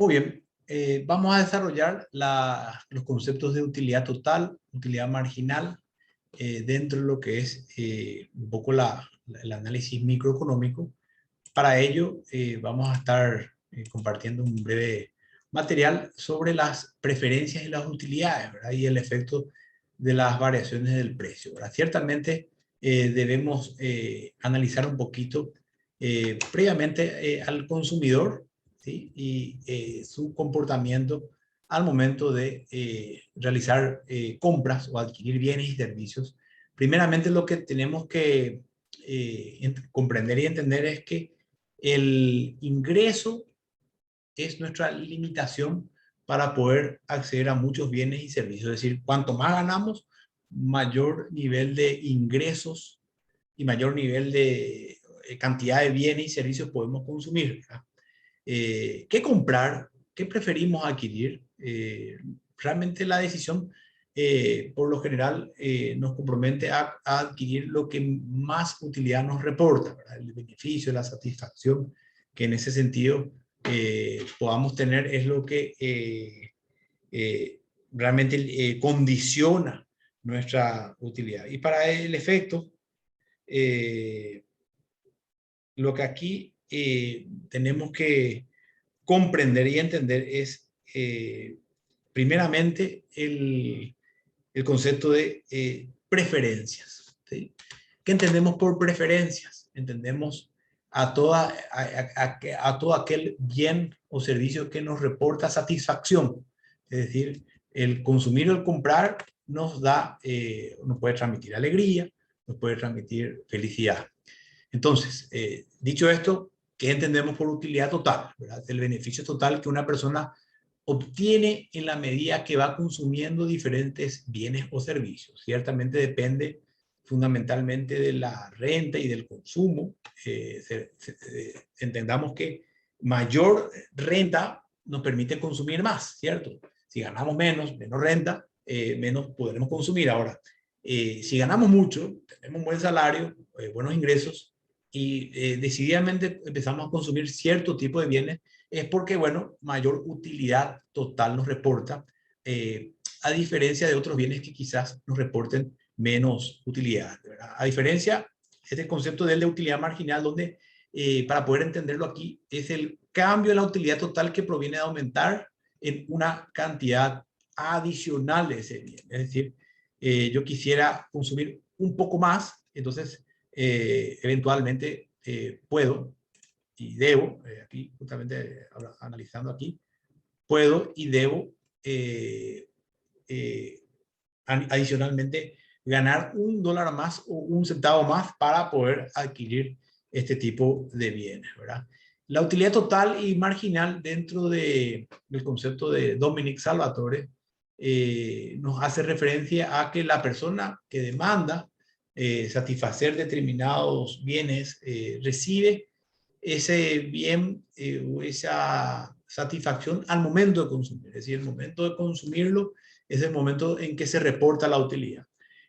Muy bien, vamos a desarrollar los conceptos de utilidad total, utilidad marginal, dentro de lo que es un poco el análisis microeconómico. Para ello, vamos a estar compartiendo un breve material sobre las preferencias y las utilidades, ¿verdad? Y el efecto de las variaciones del precio, ¿verdad? Ciertamente debemos analizar un poquito previamente al consumidor, ¿sí? Y su comportamiento al momento de realizar compras o adquirir bienes y servicios. Primeramente, lo que tenemos que comprender y entender es que el ingreso es nuestra limitación para poder acceder a muchos bienes y servicios. Es decir, cuanto más ganamos, mayor nivel de ingresos y mayor nivel de cantidad de bienes y servicios podemos consumir. ¿Qué comprar? ¿Qué preferimos adquirir? Realmente la decisión, por lo general, nos compromete a adquirir lo que más utilidad nos reporta, ¿verdad? El beneficio, la satisfacción que en ese sentido podamos tener es lo que realmente condiciona nuestra utilidad. Y para el efecto, lo que aquí tenemos que comprender y entender es, primeramente, el concepto de preferencias. ¿Sí? ¿Qué entendemos por preferencias? Entendemos a todo aquel bien o servicio que nos reporta satisfacción. Es decir, el consumir o el comprar nos puede transmitir alegría, nos puede transmitir felicidad. Entonces, dicho esto, ¿qué entendemos por utilidad total? ¿Verdad? El beneficio total que una persona obtiene en la medida que va consumiendo diferentes bienes o servicios. Ciertamente depende fundamentalmente de la renta y del consumo. Entendamos que mayor renta nos permite consumir más, ¿cierto? Si ganamos menos renta, menos podremos consumir. Ahora, si ganamos mucho, tenemos un buen salario, buenos ingresos, y decididamente empezamos a consumir cierto tipo de bienes, es porque, bueno, mayor utilidad total nos reporta, a diferencia de otros bienes que quizás nos reporten menos utilidad, ¿verdad? A diferencia, este concepto de utilidad marginal, donde para poder entenderlo aquí, es el cambio de la utilidad total que proviene de aumentar en una cantidad adicional de ese bien. Es decir, yo quisiera consumir un poco más, entonces eventualmente puedo y debo, aquí justamente analizando aquí, puedo y debo eh, adicionalmente ganar $1 más o un centavo más para poder adquirir este tipo de bienes, ¿verdad? La utilidad total y marginal dentro del concepto de Dominic Salvatore nos hace referencia a que la persona que demanda satisfacer determinados bienes recibe ese bien o esa satisfacción al momento de consumir. Es decir, el momento de consumirlo es el momento en que se reporta la utilidad.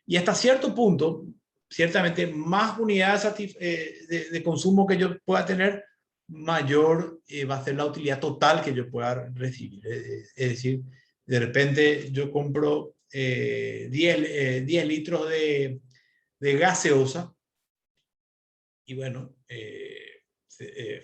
Y hasta cierto punto, ciertamente, más unidades de consumo que yo pueda tener, mayor va a ser la utilidad total que yo pueda recibir. Es decir, de repente yo compro 10 litros de gaseosa y bueno,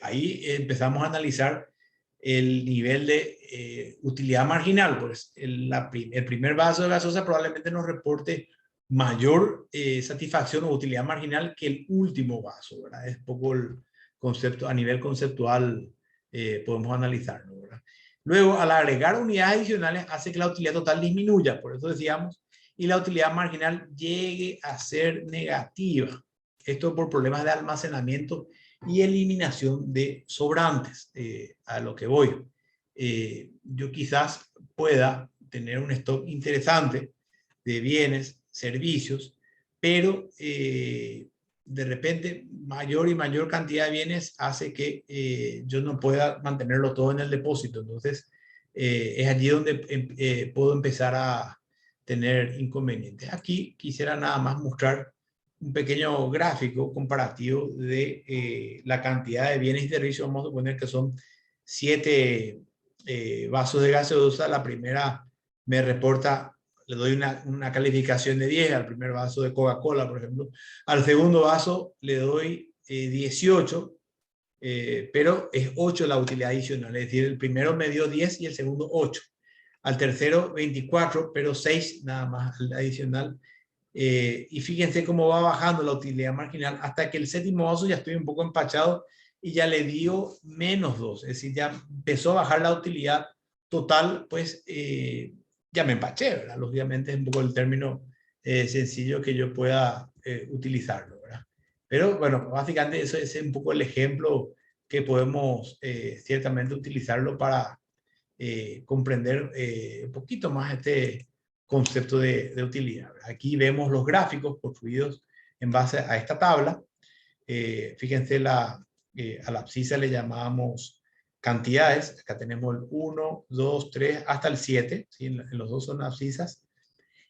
ahí empezamos a analizar el nivel de utilidad marginal. Pues el primer vaso de gaseosa probablemente nos reporte mayor satisfacción o utilidad marginal que el último vaso, ¿verdad? Es poco el concepto, a nivel conceptual podemos analizarlo, ¿verdad? Luego, al agregar unidades adicionales, hace que la utilidad total disminuya, por eso decíamos, y la utilidad marginal llegue a ser negativa. Esto por problemas de almacenamiento y eliminación de sobrantes. A lo que voy. Yo quizás pueda tener un stock interesante de bienes, servicios, pero de repente mayor y mayor cantidad de bienes hace que yo no pueda mantenerlo todo en el depósito. Entonces, es allí donde puedo empezar a tener inconvenientes. Aquí quisiera nada más mostrar un pequeño gráfico comparativo de la cantidad de bienes y servicios. Vamos a suponer que son 7 vasos de gaseosa, la primera me reporta, le doy una calificación de 10 al primer vaso de Coca-Cola, por ejemplo. Al segundo vaso le doy 18, pero es 8 la utilidad adicional. Es decir, el primero me dio 10 y el segundo 8. Al tercero 24, pero 6 nada más adicional. Y fíjense cómo va bajando la utilidad marginal hasta que el séptimo vaso ya estoy un poco empachado y ya le dio -2. Es decir, ya empezó a bajar la utilidad total, pues ya me empaché, ¿verdad? Lógicamente es un poco el término sencillo que yo pueda utilizarlo, ¿verdad? Pero bueno, básicamente eso es un poco el ejemplo que podemos ciertamente utilizarlo para comprender un poquito más este concepto de utilidad. Aquí vemos los gráficos construidos en base a esta tabla. Fíjense, a la abscisa le llamamos cantidades. Acá tenemos el 1, 2, 3, hasta el 7. ¿Sí? En los dos son abscisas.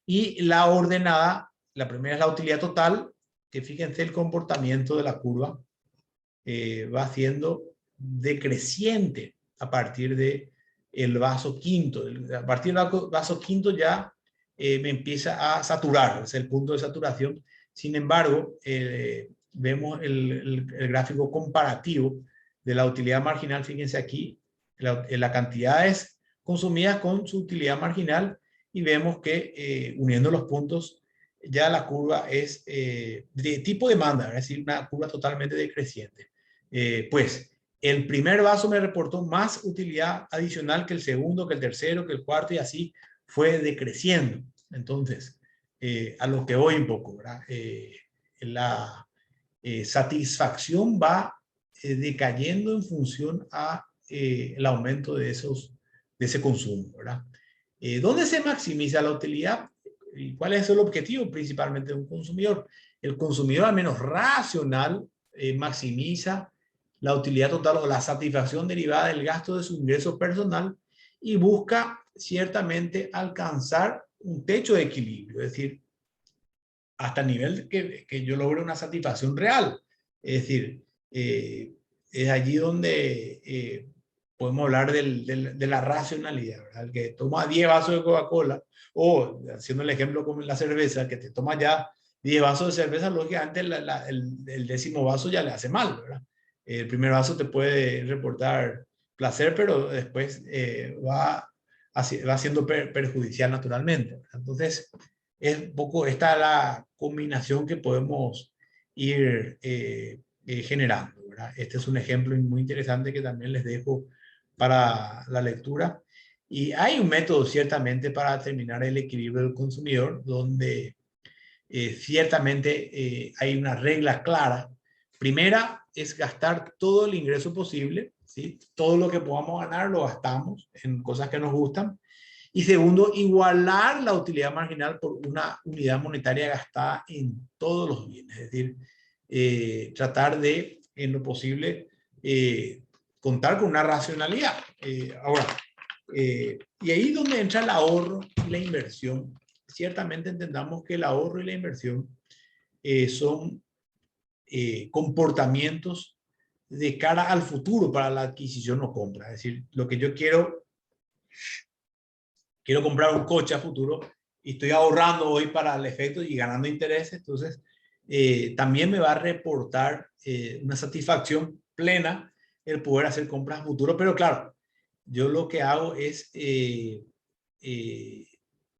Y la ordenada, la primera es la utilidad total, que fíjense el comportamiento de la curva va siendo decreciente a partir de el vaso quinto. A partir del vaso quinto ya me empieza a saturar, es el punto de saturación. Sin embargo, vemos el gráfico comparativo de la utilidad marginal. Fíjense aquí, la cantidades consumidas con su utilidad marginal, y vemos que uniendo los puntos ya la curva es de tipo demanda, es decir, una curva totalmente decreciente. Pues el primer vaso me reportó más utilidad adicional que el segundo, que el tercero, que el cuarto, y así fue decreciendo. Entonces, a lo que voy un poco, ¿verdad? La satisfacción va decayendo en función a el aumento de ese consumo, ¿verdad? ¿Dónde se maximiza la utilidad? ¿Y cuál es el objetivo principalmente de un consumidor? El consumidor, al menos racional, maximiza la utilidad total o la satisfacción derivada del gasto de su ingreso personal y busca ciertamente alcanzar un techo de equilibrio, es decir, hasta el nivel que yo logre una satisfacción real. Es decir, es allí donde podemos hablar de la racionalidad, ¿verdad? El que toma 10 vasos de Coca-Cola, o haciendo el ejemplo con la cerveza, que te toma ya 10 vasos de cerveza, lógicamente el décimo vaso ya le hace mal, ¿verdad? El primer vaso te puede reportar placer, pero después va siendo perjudicial naturalmente, ¿verdad? Entonces, es un poco esta la combinación que podemos ir generando, ¿verdad? Este es un ejemplo muy interesante que también les dejo para la lectura. Y hay un método ciertamente para determinar el equilibrio del consumidor, donde ciertamente hay una regla clara. Primera es gastar todo el ingreso posible, ¿sí? Todo lo que podamos ganar lo gastamos en cosas que nos gustan. Y segundo, igualar la utilidad marginal por una unidad monetaria gastada en todos los bienes. Es decir, tratar de, en lo posible, contar con una racionalidad. Ahora, y ahí es donde entra el ahorro y la inversión. Ciertamente entendamos que el ahorro y la inversión son comportamientos de cara al futuro para la adquisición o compra. Es decir, lo que yo quiero comprar un coche a futuro y estoy ahorrando hoy para el efecto y ganando intereses, entonces también me va a reportar una satisfacción plena el poder hacer compras a futuro. Pero claro, yo lo que hago es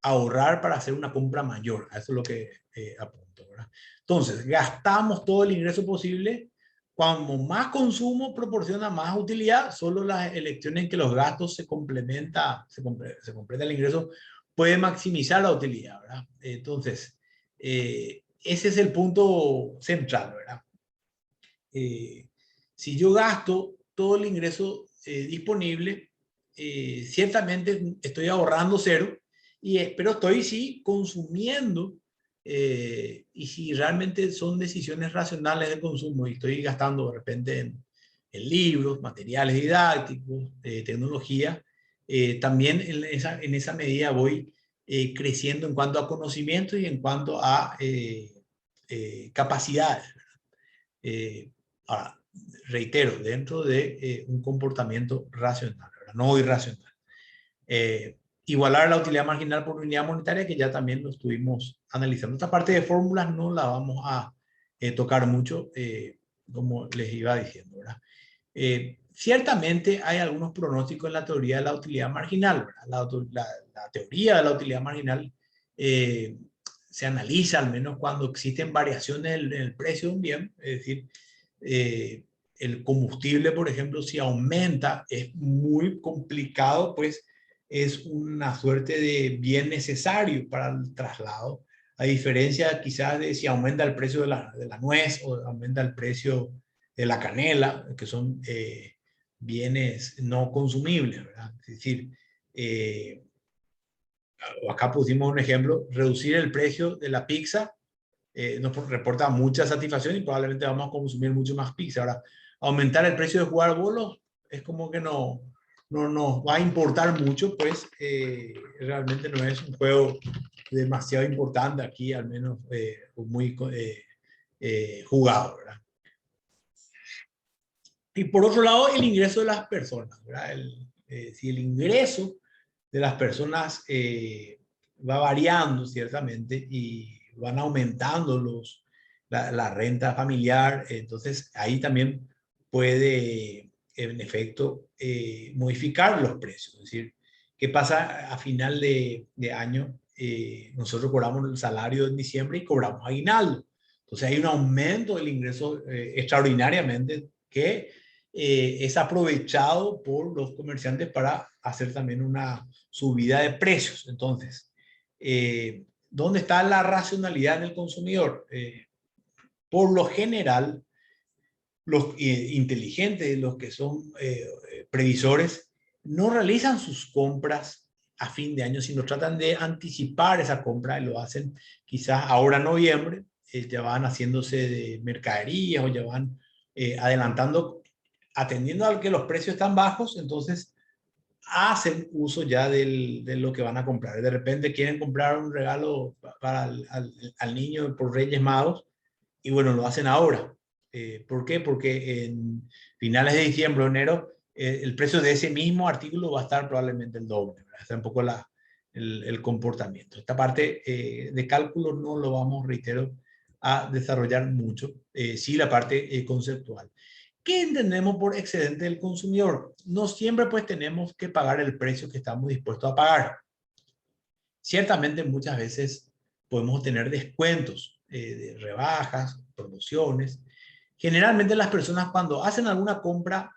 ahorrar para hacer una compra mayor. Eso es lo que apunto, ¿verdad? Entonces, gastamos todo el ingreso posible. Cuando más consumo proporciona más utilidad. Solo las elecciones en que los gastos se completa el ingreso puede maximizar la utilidad, ¿verdad? Entonces, ese es el punto central, ¿verdad? Si yo gasto todo el ingreso disponible, ciertamente estoy ahorrando cero, pero estoy sí consumiendo, y si realmente son decisiones racionales de consumo y estoy gastando de repente en libros, materiales didácticos, tecnología, también en esa medida voy creciendo en cuanto a conocimiento y en cuanto a capacidades. Ahora, reitero, dentro de un comportamiento racional, ¿verdad? no irracional. Igualar la utilidad marginal por unidad monetaria, que ya también lo estuvimos analizando. Esta parte de fórmulas no la vamos a tocar mucho, como les iba diciendo, ¿verdad? Ciertamente hay algunos pronósticos en la teoría de la utilidad marginal, la teoría de la utilidad marginal se analiza al menos cuando existen variaciones en el precio de un bien, es decir, el combustible, por ejemplo, si aumenta, es muy complicado, pues es una suerte de bien necesario para el traslado, a diferencia quizás de si aumenta el precio de la nuez o aumenta el precio de la canela, que son bienes no consumibles, ¿verdad? Es decir, acá pusimos un ejemplo, reducir el precio de la pizza nos reporta mucha satisfacción y probablemente vamos a consumir mucho más pizza. Ahora, aumentar el precio de jugar bolos es como que no nos va a importar mucho, pues realmente no es un juego demasiado importante aquí, al menos muy jugado, ¿verdad? Y por otro lado, el ingreso de las personas, ¿verdad? Si el ingreso de las personas va variando ciertamente y van aumentando la renta familiar, entonces ahí también puede en efecto modificar los precios. Es decir, ¿qué pasa a final de año? Nosotros cobramos el salario en diciembre y cobramos aguinaldo. Entonces hay un aumento del ingreso extraordinariamente que es aprovechado por los comerciantes para hacer también una subida de precios. Entonces, ¿dónde está la racionalidad del consumidor? Por lo general, los inteligentes, los que son previsores, no realizan sus compras a fin de año, sino tratan de anticipar esa compra y lo hacen quizás ahora en noviembre, ya van haciéndose de mercaderías o ya van adelantando, atendiendo a que los precios están bajos, entonces hacen uso ya de lo que van a comprar. De repente quieren comprar un regalo para al niño por Reyes Magos y bueno, lo hacen ahora. ¿Por qué? Porque en finales de diciembre o enero el precio de ese mismo artículo va a estar probablemente el doble. ¿Verdad? Está un poco el comportamiento. Esta parte de cálculo no lo vamos, reitero, a desarrollar mucho. Sí, la parte conceptual. ¿Qué entendemos por excedente del consumidor? No siempre pues tenemos que pagar el precio que estamos dispuestos a pagar. Ciertamente muchas veces podemos tener descuentos de rebajas, promociones. Generalmente las personas cuando hacen alguna compra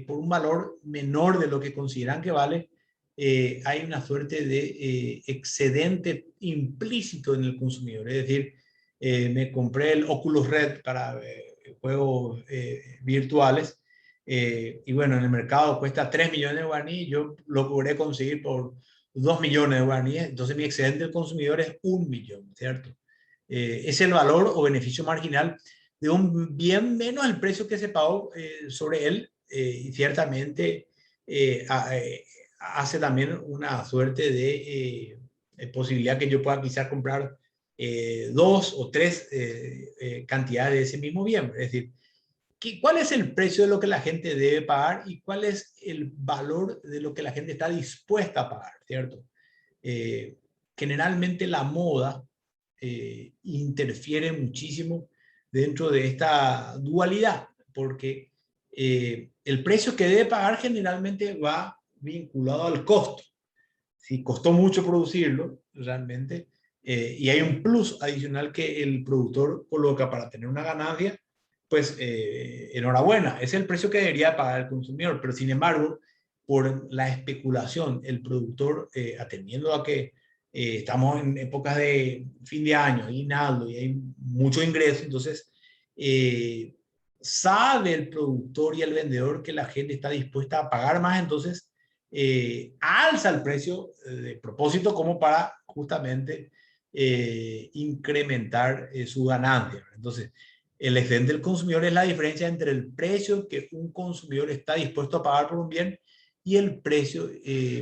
por un valor menor de lo que consideran que vale, hay una suerte de excedente implícito en el consumidor. Es decir, me compré el Oculus Red para juegos virtuales y bueno, en el mercado cuesta 3 millones de guaraníes, yo lo logré conseguir por 2 millones de guaraníes, entonces mi excedente del consumidor es 1 millón, ¿cierto? Es el valor o beneficio marginal de un bien menos el precio que se pagó sobre él y ciertamente hace también una suerte de posibilidad que yo pueda quizás comprar 2 o 3 cantidades de ese mismo bien. Es decir, ¿cuál es el precio de lo que la gente debe pagar y cuál es el valor de lo que la gente está dispuesta a pagar, ¿cierto? Generalmente la moda interfiere muchísimo dentro de esta dualidad, porque el precio que debe pagar generalmente va vinculado al costo. Si costó mucho producirlo, realmente, y hay un plus adicional que el productor coloca para tener una ganancia, pues enhorabuena, es el precio que debería pagar el consumidor, pero sin embargo, por la especulación, el productor, atendiendo a que estamos en épocas de fin de año, aguinaldo, y hay mucho ingreso, entonces sabe el productor y el vendedor que la gente está dispuesta a pagar más, entonces alza el precio de propósito como para justamente incrementar su ganancia. Entonces, el excedente del consumidor es la diferencia entre el precio que un consumidor está dispuesto a pagar por un bien y el precio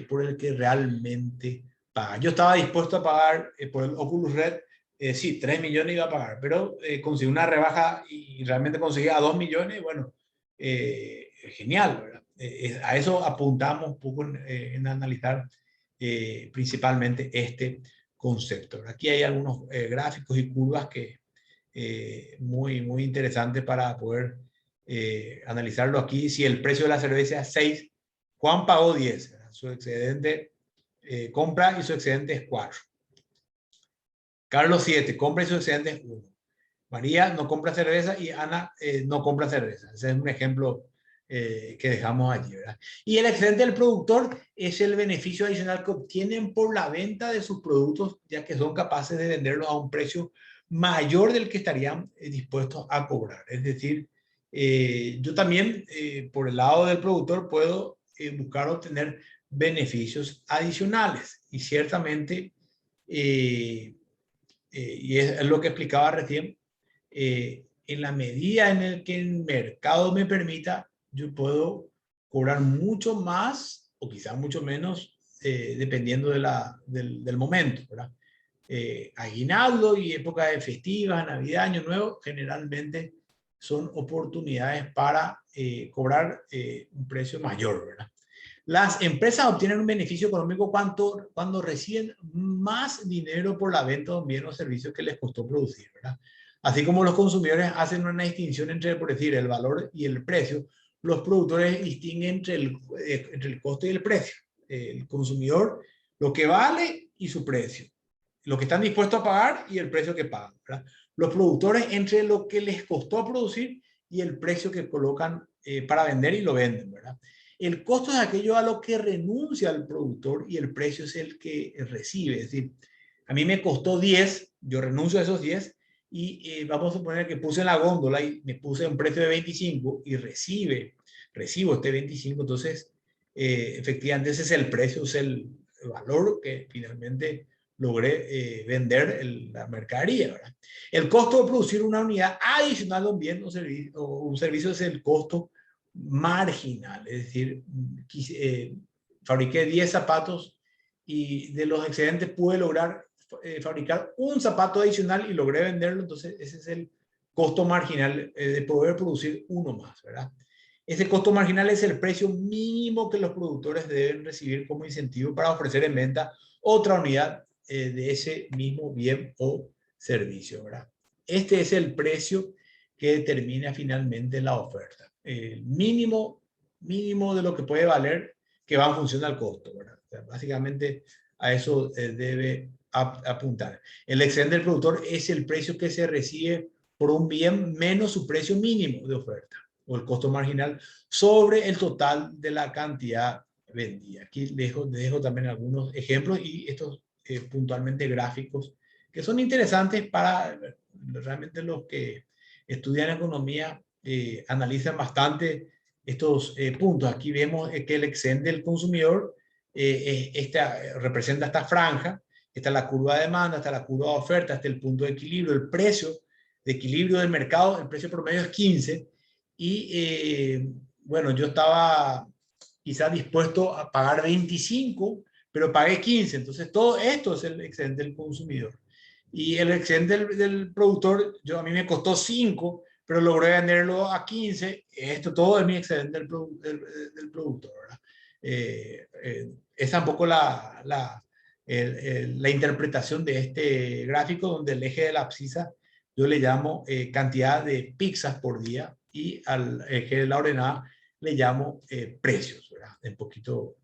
por el que realmente paga. Yo estaba dispuesto a pagar por el Oculus Red, sí, 3 millones iba a pagar, pero conseguí una rebaja y realmente conseguí a 2 millones, bueno, genial, ¿verdad? a eso apuntamos un poco en analizar principalmente este concepto. Aquí hay algunos gráficos y curvas que muy interesantes para poder analizarlo aquí. Si el precio de la cerveza es 6, Juan pagó 10, ¿verdad? Su excedente compra y su excedente es 4. Carlos 7, compra y su excedente es 1. María no compra cerveza y Ana no compra cerveza. Ese es un ejemplo que dejamos allí, ¿verdad? Y el excedente del productor es el beneficio adicional que obtienen por la venta de sus productos, ya que son capaces de venderlos a un precio mayor del que estarían dispuestos a cobrar. Es decir, yo también, por el lado del productor, puedo buscar obtener beneficios adicionales. Y ciertamente, y es lo que explicaba recién, en la medida en el que el mercado me permita, yo puedo cobrar mucho más o quizás mucho menos, dependiendo del momento, ¿verdad? Aguinaldo y épocas de festivas, Navidad, Año Nuevo, generalmente son oportunidades para cobrar un precio mayor, ¿verdad? Las empresas obtienen un beneficio económico cuando reciben más dinero por la venta de un bien o servicio que les costó producir, ¿verdad? Así como los consumidores hacen una distinción entre, por decir, el valor y el precio, los productores distinguen entre el costo y el precio. El consumidor, lo que vale y su precio. Lo que están dispuestos a pagar y el precio que pagan, ¿verdad? Los productores entre lo que les costó producir y el precio que colocan para vender y lo venden, ¿verdad? El costo es aquello a lo que renuncia el productor y el precio es el que recibe. Es decir, a mí me costó 10, yo renuncio a esos 10 y vamos a suponer que puse en la góndola y me puse un precio de 25 y recibo este 25, entonces efectivamente ese es el precio, es el valor que finalmente logré vender la mercadería, ¿verdad? El costo de producir una unidad adicional de un bien o un servicio es el costo marginal, es decir, fabriqué 10 zapatos y de los excedentes pude lograr fabricar un zapato adicional y logré venderlo, entonces ese es el costo marginal de poder producir uno más, ¿verdad? Ese costo marginal es el precio mínimo que los productores deben recibir como incentivo para ofrecer en venta otra unidad de ese mismo bien o servicio, ¿verdad? Este es el precio que determina finalmente la oferta. El mínimo de lo que puede valer que va en función al costo, ¿verdad? O sea, básicamente a eso debe apuntar. El excedente del productor es el precio que se recibe por un bien menos su precio mínimo de oferta o el costo marginal sobre el total de la cantidad vendida. Aquí dejo también algunos ejemplos y estos puntualmente gráficos que son interesantes para realmente los que estudian economía, analizan bastante estos puntos. Aquí vemos que el excedente del consumidor representa esta franja, está la curva de demanda, está la curva de oferta, está el punto de equilibrio, el precio de equilibrio del mercado, el precio promedio es 15 y bueno, yo estaba quizás dispuesto a pagar 25, pero pagué 15, entonces todo esto es el excedente del consumidor. Y el excedente del productor, a mí me costó 5, pero logré venderlo a 15. Esto todo es mi excedente del productor, ¿verdad? Es tampoco la interpretación de este gráfico donde el eje de la abscisa yo le llamo cantidad de pizzas por día y al eje de la ordenada le llamo precios, ¿verdad? Un poquito.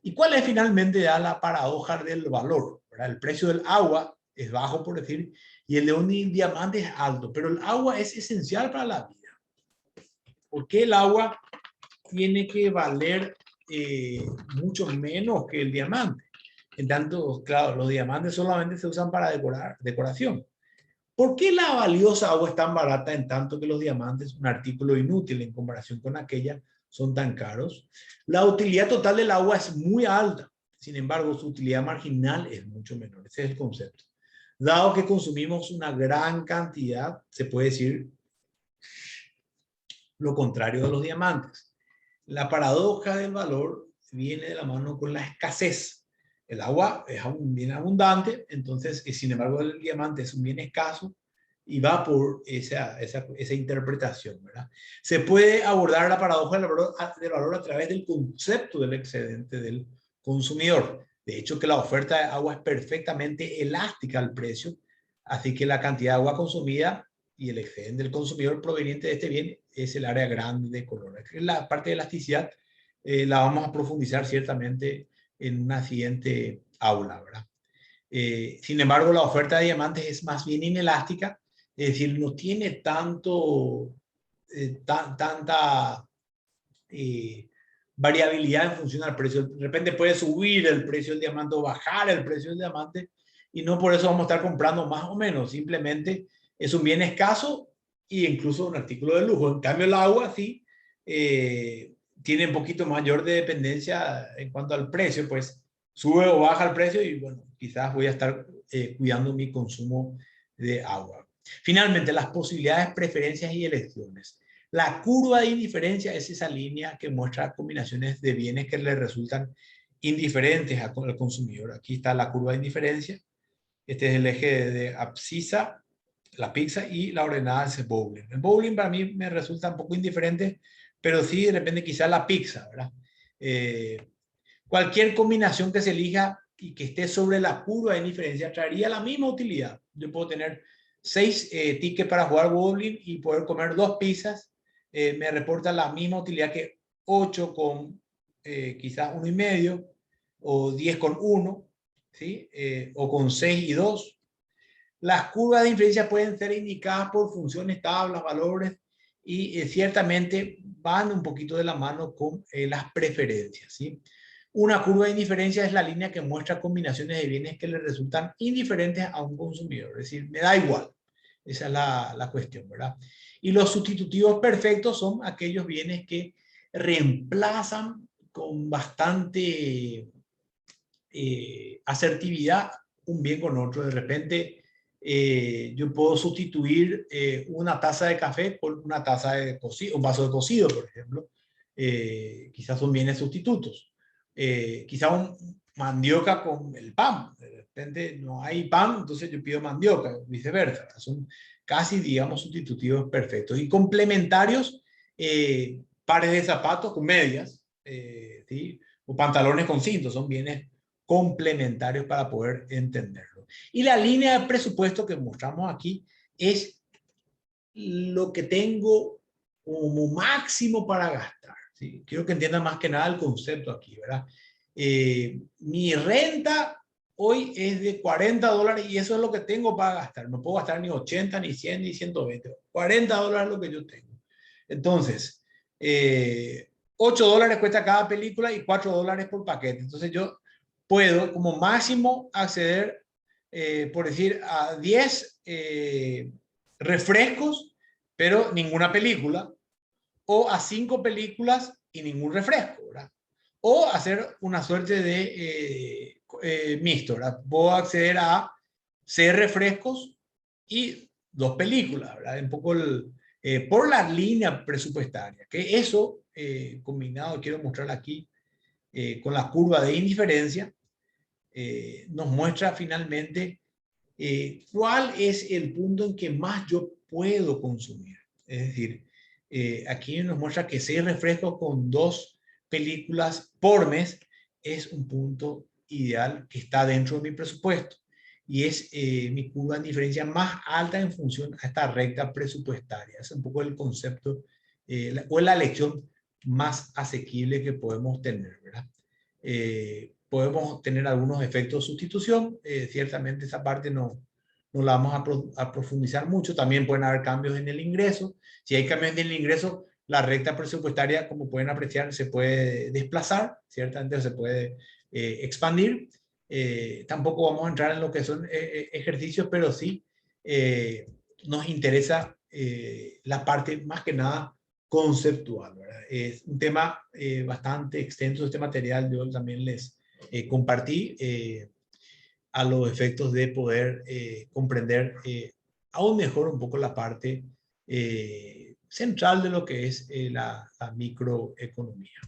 ¿Y cuál es finalmente ya la paradoja del valor? ¿Verdad? El precio del agua es bajo, por decir, y el de un diamante es alto, pero el agua es esencial para la vida. ¿Por qué el agua tiene que valer mucho menos que el diamante? En tanto, claro, los diamantes solamente se usan para decoración. ¿Por qué la valiosa agua es tan barata en tanto que los diamantes, un artículo inútil en comparación con aquella, son tan caros? La utilidad total del agua es muy alta, sin embargo, su utilidad marginal es mucho menor. Ese es el concepto. Dado que consumimos una gran cantidad, se puede decir lo contrario de los diamantes. La paradoja del valor viene de la mano con la escasez. El agua es un bien abundante, entonces, sin embargo, el diamante es un bien escaso. y va por esa interpretación, ¿verdad? Se puede abordar la paradoja del valor a través del concepto del excedente del consumidor. De hecho, que la oferta de agua es perfectamente elástica al precio, así que la cantidad de agua consumida y el excedente del consumidor proveniente de este bien es el área grande de color. La parte de elasticidad la vamos a profundizar ciertamente en una siguiente aula, ¿verdad? Sin embargo, la oferta de diamantes es más bien inelástica, es decir, no tiene tanta variabilidad en función al precio. De repente puede subir el precio del diamante o bajar el precio del diamante y no por eso vamos a estar comprando más o menos. Simplemente es un bien escaso e incluso un artículo de lujo. En cambio, el agua sí tiene un poquito mayor de dependencia en cuanto al precio, pues sube o baja el precio y bueno, quizás voy a estar cuidando mi consumo de agua. Finalmente, las posibilidades, preferencias y elecciones. La curva de indiferencia es esa línea que muestra combinaciones de bienes que le resultan indiferentes al consumidor. Aquí está la curva de indiferencia. Este es el eje de abscisa, la pizza y la ordenada es el bowling. El bowling para mí me resulta un poco indiferente, pero sí de repente quizás la pizza, ¿verdad? Cualquier combinación que se elija y que esté sobre la curva de indiferencia traería la misma utilidad. Yo puedo tener 6 tickets para jugar bowling y poder comer 2 pizzas. Me reporta la misma utilidad que 8 con quizás 1,5 o 10 con 1, ¿sí? O con 6 y 2. Las curvas de inferencia pueden ser indicadas por funciones, tablas, valores y ciertamente van un poquito de la mano con las preferencias, ¿sí? Una curva de indiferencia es la línea que muestra combinaciones de bienes que le resultan indiferentes a un consumidor, es decir, me da igual. Esa es la cuestión, ¿verdad? Y los sustitutivos perfectos son aquellos bienes que reemplazan con bastante asertividad un bien con otro. De repente, yo puedo sustituir una taza de café por una taza de cocido, un vaso de cocido, por ejemplo. Quizás son bienes sustitutos. Quizás un mandioca con el pan. De repente no hay pan, entonces yo pido mandioca, viceversa. Son casi, digamos, sustitutivos perfectos. Y complementarios, pares de zapatos con medias, ¿sí? O pantalones con cintos, son bienes complementarios para poder entenderlo. Y la línea de presupuesto que mostramos aquí es lo que tengo como máximo para gastar, ¿sí? Quiero que entiendan más que nada el concepto aquí, ¿verdad? Mi renta hoy es de $40 y eso es lo que tengo para gastar. No puedo gastar ni 80, ni 100, ni 120. $40 es lo que yo tengo. Entonces, $8 cuesta cada película y $4 por paquete. Entonces yo puedo como máximo acceder, por decir, a 10 refrescos, pero ninguna película, o a 5 películas y ningún refresco, ¿verdad? O hacer una suerte de mixto, ¿verdad? Puedo acceder a 6 refrescos y 2 películas, ¿verdad? Un poco por la línea presupuestaria, que eso combinado, quiero mostrar aquí, con la curva de indiferencia, nos muestra finalmente cuál es el punto en que más yo puedo consumir. Es decir, aquí nos muestra que 6 refrescos con 2 películas por mes es un punto ideal que está dentro de mi presupuesto y es mi curva de diferencia más alta en función a esta recta presupuestaria. Es un poco el concepto o la lección más asequible que podemos tener, ¿verdad? Podemos tener algunos efectos de sustitución, ciertamente esa parte no la vamos a profundizar mucho. También pueden haber cambios en el ingreso. Si hay cambios en el ingreso, la recta presupuestaria, como pueden apreciar, se puede desplazar, ciertamente se puede expandir. Tampoco vamos a entrar en lo que son ejercicios, pero sí nos interesa la parte más que nada conceptual, ¿verdad? Es un tema bastante extenso, este material yo también les compartí a los efectos de poder comprender aún mejor un poco la parte central de lo que es la microeconomía.